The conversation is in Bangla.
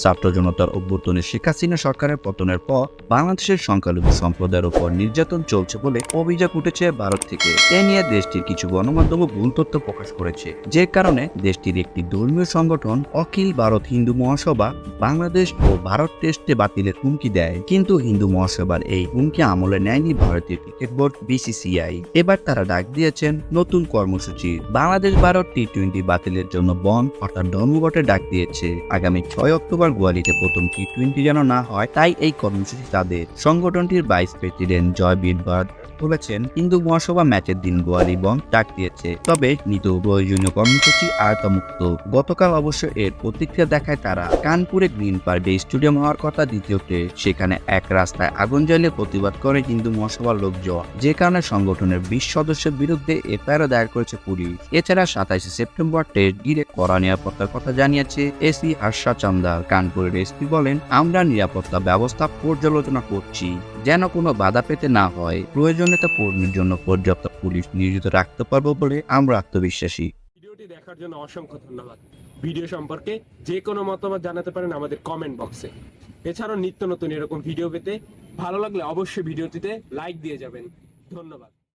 ছাত্র জনতার অভ্যুত্থানে শেখ হাসিনা সরকারের পতনের পর বাংলাদেশের সংখ্যালঘু সম্প্রদায়ের উপর নির্যাতন চলছে বলে অভিযোগ উঠেছে ভারত থেকে। এ নিয়ে দেশটির কিছু গণমাধ্যমও ভুল তথ্য প্রকাশ করেছে, যে কারণে দেশটির একটি ধর্মীয় সংগঠন অখিল ভারত হিন্দু মহাসভা বাংলাদেশ ও ভারত টেস্টে বাতিলের হুমকি দেয়। কিন্তু হিন্দু মহাসভার এই হুমকি আমলে নেয়নি ভারতীয় ক্রিকেট বোর্ড বিসিসিআই। এবার তারা ডাক দিয়েছেন নতুন কর্মসূচি। বাংলাদেশ ভারত টি-20 বাতিলের জন্য বন্ধ অর্থাৎ ধর্মঘটের ডাক দিয়েছে। আগামী 6 অক্টোবর গোয়ালিতে প্রথম টি-20 যেন না হয়, তাই এই কর্মসূচি তাদের। সংগঠনটির ভাইস প্রেসিডেন্ট জয়বীর বার্দ বলেছেন, হিন্দু মহাসভা ম্যাচের দিন গোয়ালি বন্ধ ডাক দিয়েছে, তবে নিত প্রয়োজনীয় কর্মসূচি আয়তামুক্ত। গতকাল অবশ্য এর প্রতিক্রিয়া দেখায় তারা। কানপুরে গ্রিন পার্কে স্টেডিয়াম হওয়ার কথা দ্বিতীয়তে, সেখানে এক রাস্তায় আগুন জ্বালিয়ে প্রতিবাদ করে হিন্দু মহাসভার লোকজন, যে কারণে সংগঠনের 20 সদস্যের বিরুদ্ধে এফআইআর দায়ের করেছে পুলিশ। এছাড়া 27 সেপ্টেম্বর টেস্ট ঘিরে কড়া নিরাপত্তার কথা জানিয়েছে এসি হর্ষা চান্দার। কানপুরের এসপি বলেন, আমরা নিরাপত্তা ব্যবস্থা পর্যালোচনা করছি যেন কোনো বাধা পেতে না হয়। প্রয়োজনীয়তা পূরণের জন্য পর্যাপ্ত পুলিশ নিয়োজিত রাখতে পারবো বলে আমরা আত্মবিশ্বাসী। ভিডিওটি দেখার জন্য অসংখ্য ধন্যবাদ। ভিডিও সম্পর্কে যে কোনো মতামত জানাতে পারেন আমাদের কমেন্ট বক্সে। এছাড়াও নিত্য নতুন এরকম ভিডিও পেতে ভালো লাগলে অবশ্যই ভিডিওটিতে লাইক দিয়ে যাবেন। ধন্যবাদ।